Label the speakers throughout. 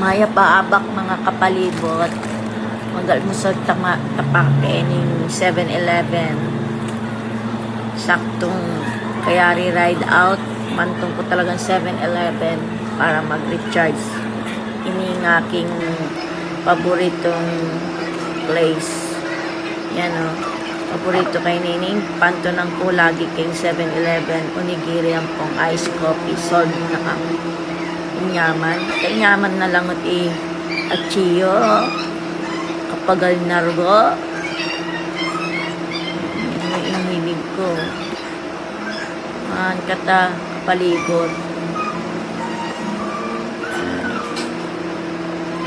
Speaker 1: Maya paabak mga kapalibot. Magalmusod tapake ng 7-Eleven. Saktong kaya ride out. Mantong ko talagang 7-Eleven para mag-recharge. Ini ng aking paboritong place. Yan o. Paborito kay Nining. Panto ng ko lagi kayong 7-Eleven. Onigiri ang pong ice coffee. Solve na kami. Inyaman. Kaya inyaman na lang at achiyo. Kapagal nargo. Yan yung hilig ko. Maan kata palibot.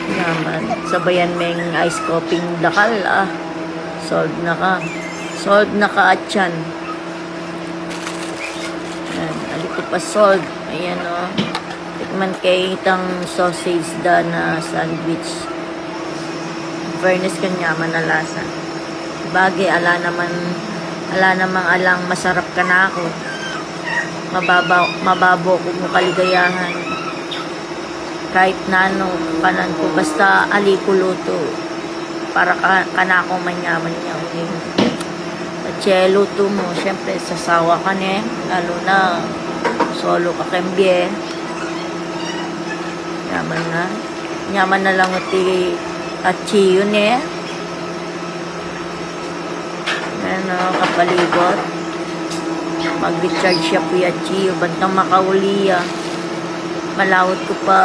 Speaker 1: Inyaman. Sabayan may ice coffee dakal Solve na ka. Solve na ka at yan. Yan. Ali ko pa solve. Ayan o. Tikman kay itang sausage da na sandwich. Fairness kanyaman na lasa. Bagay, ala namang alang masarap ka na ako. Mababo ko mo kaligayahan. Kahit na ano, kanan ko, basta ali ko luto. Para kanako manyaman niya. Okay? At luto mo, syempre, sasawa ka ne. Lalo na, solo ka kembye. Yaman na. Yaman na lang uti at chiyo ne. Ano, kapalibot. Mag-recharge siya po yung chiyo. Bantang makauliya. Malawot ko pa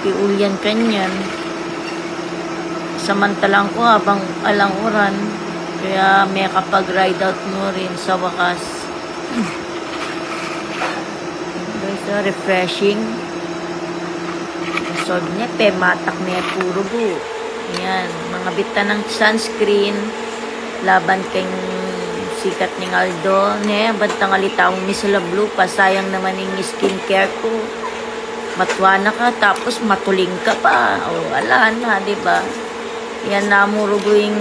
Speaker 1: piulyan kanyan. Samantalang ko habang alang oran. Kaya may kapag-ride out mo rin sa wakas. So, refreshing. So, nepe, matak niya puro bu. Ayan, mga bita ng sunscreen. Laban kay sikat ni Aldo. Ne, bantang alitawang misula blue. Pasayang naman yung skincare ko. Matwa na ka, tapos matuling ka pa. O, ala na, diba? Yan na mo ruguing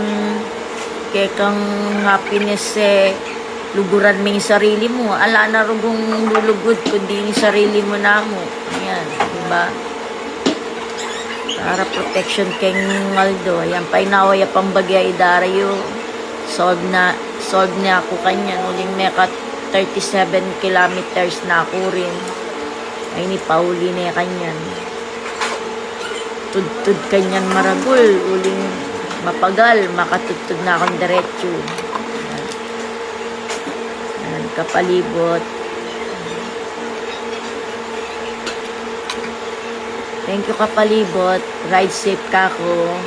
Speaker 1: kekang happiness luguran mo yung sarili mo. Ala na rugong lulugod kundi yung sarili mo na mo. Ayan, diba? Para protection kay Aldo. Ayan, painaway pang bagay idarayo. Solve na ako kanya. Uling meka 37 kilometers na ako rin. Ay ni Pauli na kanyan. Tudtud kanyan maragul. Uling mapagal. Makatudtud na akong diretso. Ayan, kapalibot. Thank you kapalibot. Ride safe ka ko.